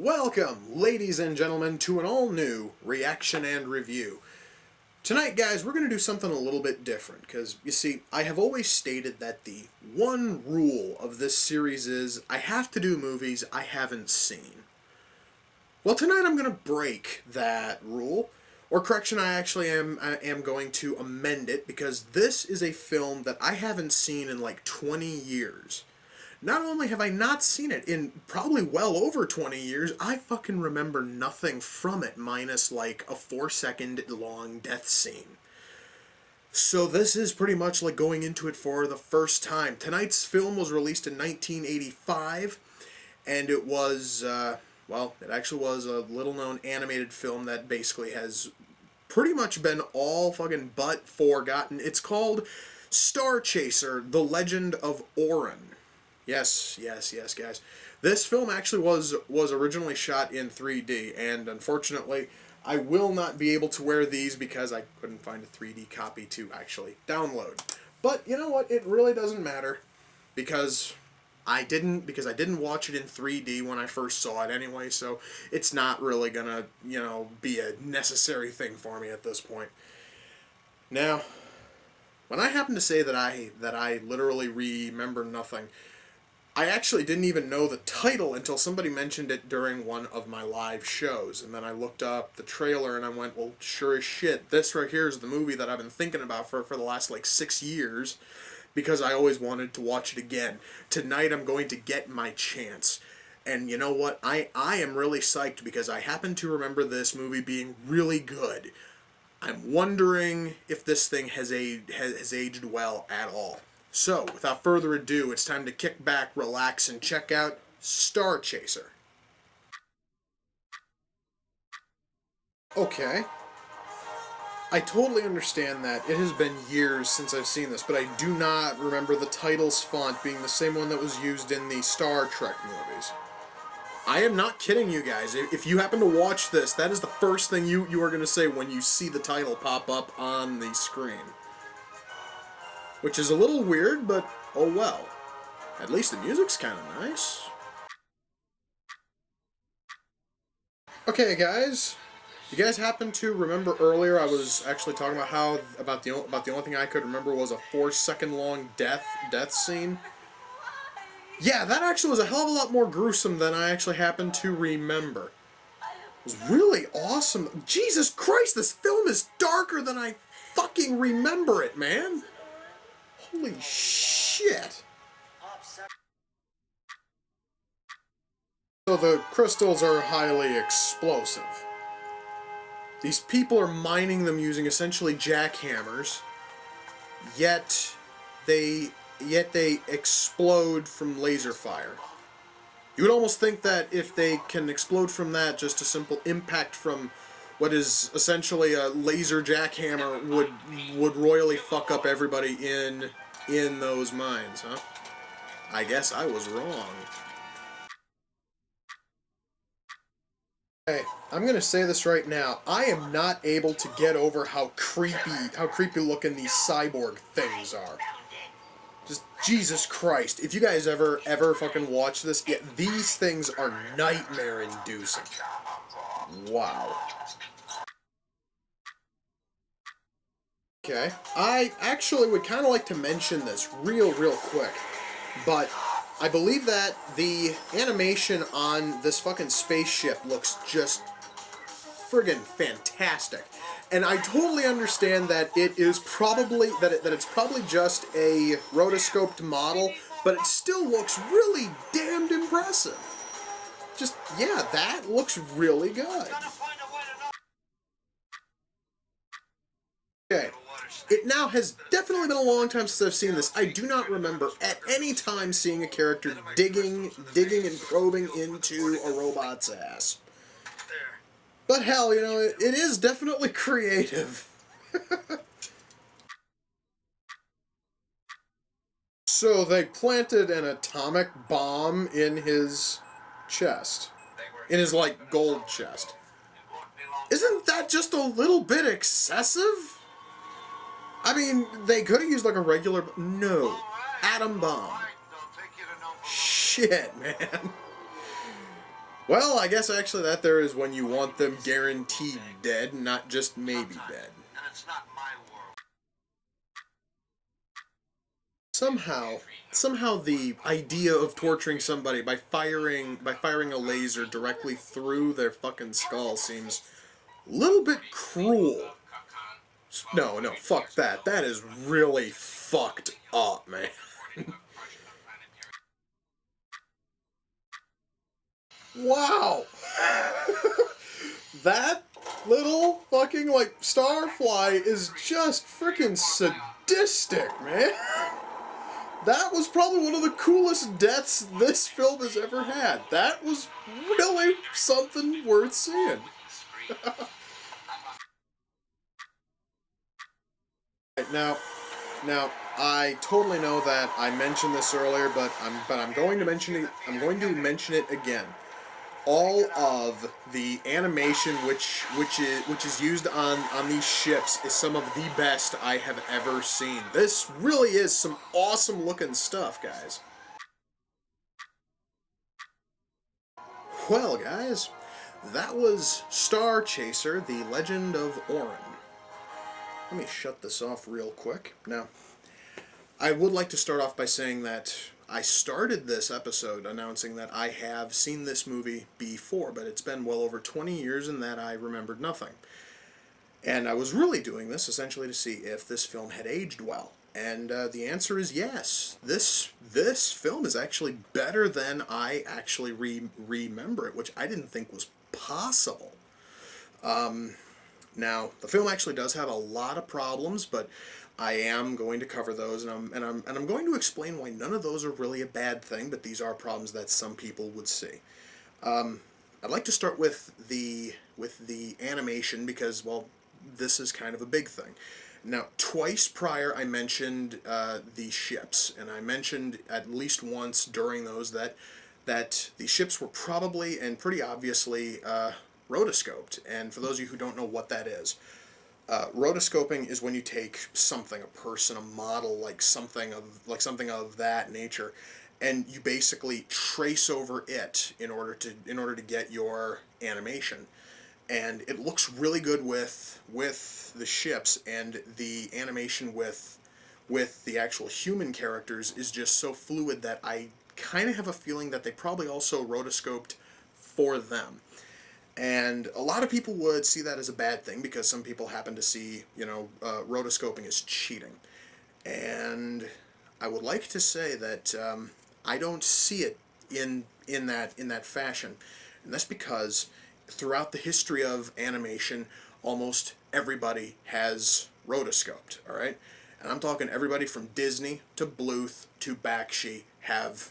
Welcome, ladies and gentlemen, to an all-new reaction and review. Tonight, guys, we're going to do something a little bit different, because, you see, I have always stated that the one rule of this series is I have to do movies I haven't seen. Well, tonight I'm going to break that rule, or correction, I actually am going to amend it, because this is a film that I haven't seen in like 20 years. Not only have I not seen it in probably well over 20 years, I fucking remember nothing from it minus like a 4-second long death scene. So this is pretty much like going into it for the first time. Tonight's film was released in 1985, and it was, well, it actually was a little-known animated film that basically has pretty much been all fucking but forgotten. It's called Starchaser, The Legend of Orin. Yes, guys. This film actually was originally shot in 3D, and unfortunately, I will not be able to wear these because I couldn't find a 3D copy to actually download. But you know what? It really doesn't matter because I didn't watch it in 3D when I first saw it anyway, so it's not really gonna, be a necessary thing for me at this point. Now, when I happen to say that I literally remember nothing, I actually didn't even know the title until somebody mentioned it during one of my live shows. And then I looked up the trailer and I went, well, sure as shit, this right here is the movie that I've been thinking about for the last, like, 6 years. Because I always wanted to watch it again. Tonight I'm going to get my chance. And you know what? I am really psyched because I happen to remember this movie being really good. I'm wondering if this thing has aged well at all. So, without further ado, it's time to kick back, relax, and check out Starchaser. Okay. I totally understand that it has been years since I've seen this, but I do not remember the title's font being the same one that was used in the Star Trek movies. I am not kidding you guys. If you happen to watch this, that is the first thing you are going to say when you see the title pop up on the screen. Which is a little weird, but oh well. At least the music's kind of nice. Okay, guys. You guys happen to remember earlier I was actually talking about the only thing I could remember was a 4-second long death scene? Yeah, that actually was a hell of a lot more gruesome than I actually happened to remember. It was really awesome. Jesus Christ, this film is darker than I fucking remember it, man. Holy shit. So the crystals are highly explosive. These people are mining them using essentially jackhammers, yet they explode from laser fire. You would almost think that if they can explode from that, just a simple impact from what is essentially a laser jackhammer would royally fuck up everybody in those mines, huh? I guess I was wrong. Okay, I'm gonna say this right now. I am not able to get over how creepy looking these cyborg things are. Just Jesus Christ! If you guys ever fucking watch this, yeah, these things are nightmare-inducing. Wow. Okay, I actually would kind of like to mention this real quick, but I believe that the animation on this fucking spaceship looks just friggin' fantastic. And I totally understand that it is probably, that it's probably just a rotoscoped model, but it still looks really damned impressive. Just, yeah, that looks really good. Okay. It now has definitely been a long time since I've seen this. I do not remember at any time seeing a character digging and probing into a robot's ass. But hell, it is definitely creative. So they planted an atomic bomb in his chest. In his, like, gold chest. Isn't that just a little bit excessive? I mean, they could have used like a regular... No. Atom bomb. Shit, man. Well, I guess actually that there is when you want them guaranteed dead, not just maybe dead. Somehow, somehow the idea of torturing somebody by firing a laser directly through their fucking skull seems a little bit cruel. No, no, fuck that. That is really fucked up, man. Wow. That little fucking like starfly is just freaking sadistic, man. That was probably one of the coolest deaths this film has ever had. That was really something worth seeing. now, now I totally know that I mentioned this earlier, but I'm going to mention it. I'm going to mention it again. All of the animation which is used on these ships is some of the best I have ever seen. This really is some awesome looking stuff, guys. Well, guys, that was Starchaser: The Legend of Orin. Let me shut this off real quick. Now, I would like to start off by saying that I started this episode announcing that I have seen this movie before, but it's been well over 20 years and that I remembered nothing. And I was really doing this essentially to see if this film had aged well. And the answer is yes. This film is actually better than I actually remember it, which I didn't think was possible. Now, the film actually does have a lot of problems, but I am going to cover those, and I'm going to explain why none of those are really a bad thing, but these are problems that some people would see. I'd like to start with the animation because, well, this is kind of a big thing. Now, twice prior I mentioned the ships, and I mentioned at least once during those that the ships were probably and pretty obviously rotoscoped. And for those of you who don't know what that is, rotoscoping is when you take something, a person, a model, like something of that nature, and you basically trace over it in order to get your animation. And it looks really good with the ships, and the animation with the actual human characters is just so fluid that I kind of have a feeling that they probably also rotoscoped for them. And a lot of people would see that as a bad thing because some people happen to see, rotoscoping as cheating. And I would like to say that I don't see it in that fashion, and that's because throughout the history of animation, almost everybody has rotoscoped. All right, and I'm talking everybody from Disney to Bluth to Bakshi have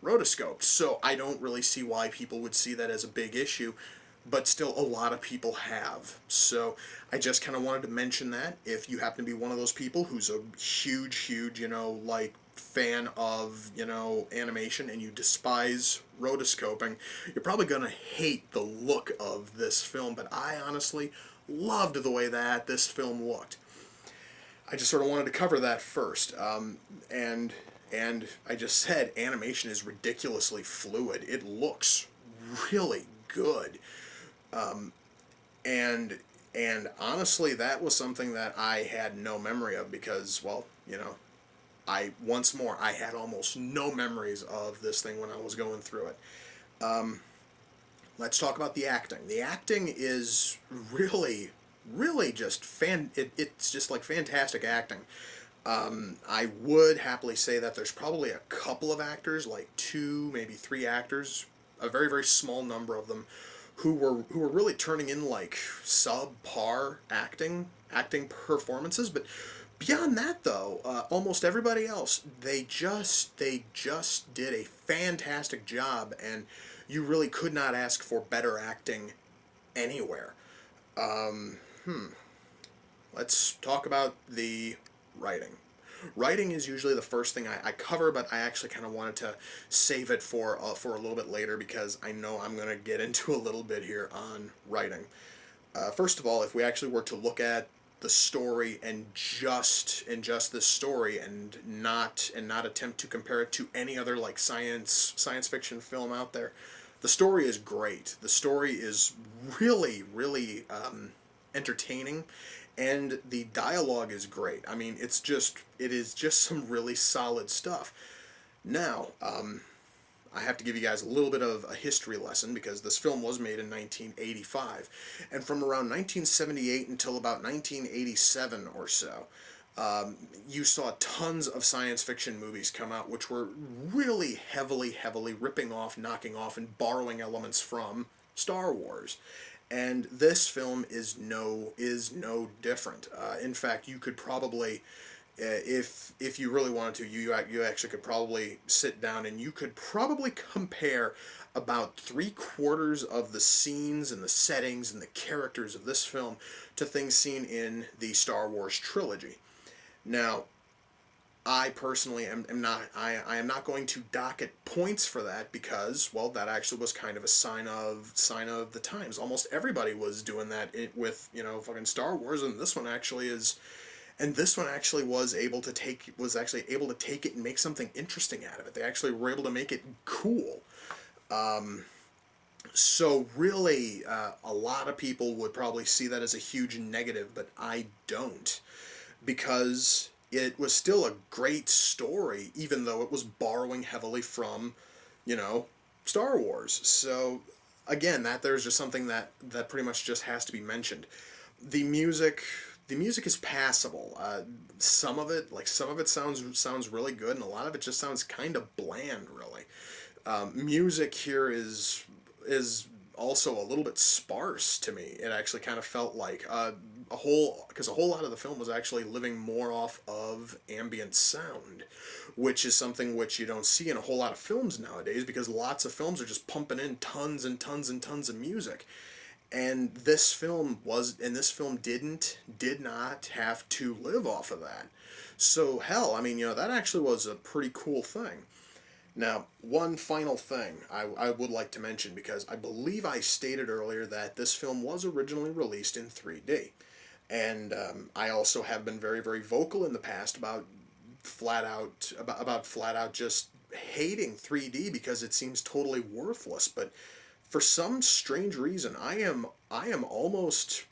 rotoscoped. So I don't really see why people would see that as a big issue, but still a lot of people have. So I just kind of wanted to mention that if you happen to be one of those people who's a huge, fan of, animation and you despise rotoscoping, you're probably going to hate the look of this film, but I honestly loved the way that this film looked. I just sort of wanted to cover that first. And I just said animation is ridiculously fluid. It looks really good. And honestly, that was something that I had no memory of because, well, I had almost no memories of this thing when I was going through it. Let's talk about the acting. The acting is really, really just it's just like fantastic acting. I would happily say that there's probably a couple of actors, like two, maybe three actors, a very, very small number of them, who were really turning in like subpar acting performances. But beyond that, though, almost everybody else, they just did a fantastic job, and you really could not ask for better acting anywhere. Um, let's talk about the writing. Writing is usually the first thing I cover, but I actually kind of wanted to save it for a little bit later because I know I'm going to get into a little bit here on writing. First of all, if we actually were to look at the story and just this story and not attempt to compare it to any other like science fiction film out there, The story is great. The story is really entertaining, and the dialogue is great. I mean, it is just some really solid stuff. Now, I have to give you guys a little bit of a history lesson because this film was made in 1985, and from around 1978 until about 1987 or so, you saw tons of science fiction movies come out which were really heavily ripping off, knocking off, and borrowing elements from Star Wars. And this film is no different. In fact, you could probably, if you really wanted to, you actually could probably sit down and you could probably compare about 3/4 of the scenes and the settings and the characters of this film to things seen in the Star Wars trilogy. Now, I personally am not I am not going to docket points for that because, well, that actually was kind of a sign of the times. Almost everybody was doing that with, fucking Star Wars, and this one actually was actually able to take it and make something interesting out of it. They actually were able to make it cool. So really, a lot of people would probably see that as a huge negative, but I don't, because it was still a great story, even though it was borrowing heavily from, Star Wars. So, again, there's just something that pretty much just has to be mentioned. The music, the music is passable. Some of it sounds really good, and a lot of it just sounds kind of bland, really. Music here is also a little bit sparse to me. It actually kind of felt like because a whole lot of the film was actually living more off of ambient sound, which is something which you don't see in a whole lot of films nowadays, because lots of films are just pumping in tons and tons and tons of music. And this film did not have to live off of that. So hell, I mean, that actually was a pretty cool thing. Now, one final thing I would like to mention, because I believe I stated earlier that this film was originally released in 3D. And I also have been very vocal in the past about flat out just hating 3D because it seems totally worthless. But for some strange reason, I am almost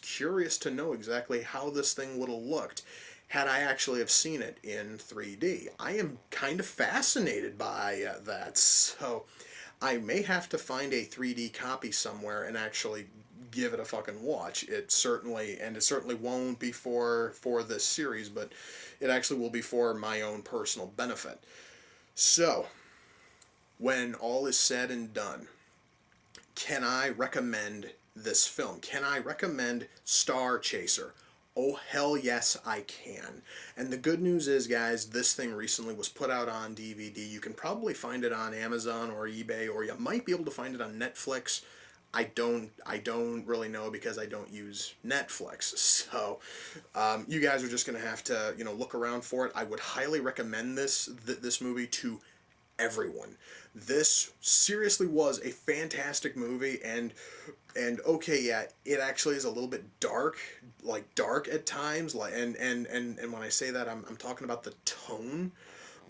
curious to know exactly how this thing would have looked had I actually have seen it in 3D. I am kind of fascinated by that, so I may have to find a 3D copy somewhere and actually give it a fucking watch. It certainly won't be for this series, but it actually will be for my own personal benefit. So, when all is said and done, can I recommend this film? Can I recommend Starchaser? Oh, hell yes, I can. And the good news is, guys, this thing recently was put out on DVD. You can probably find it on Amazon or eBay, or you might be able to find it on Netflix. I don't really know because I don't use Netflix. So you guys are just going to have to, look around for it. I would highly recommend this movie to everyone. This seriously was a fantastic movie, and okay, yeah, it actually is a little bit dark at times, and when I say that, I'm talking about the tone,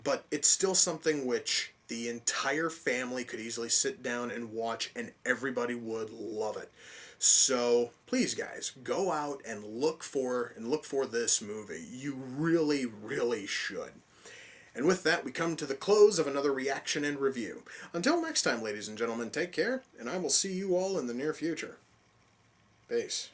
but it's still something which the entire family could easily sit down and watch, and everybody would love it. So please, guys, go out and look for this movie. You really should. And with that, we come to the close of another reaction and review. Until next time, ladies and gentlemen, take care, and I will see you all in the near future. Peace.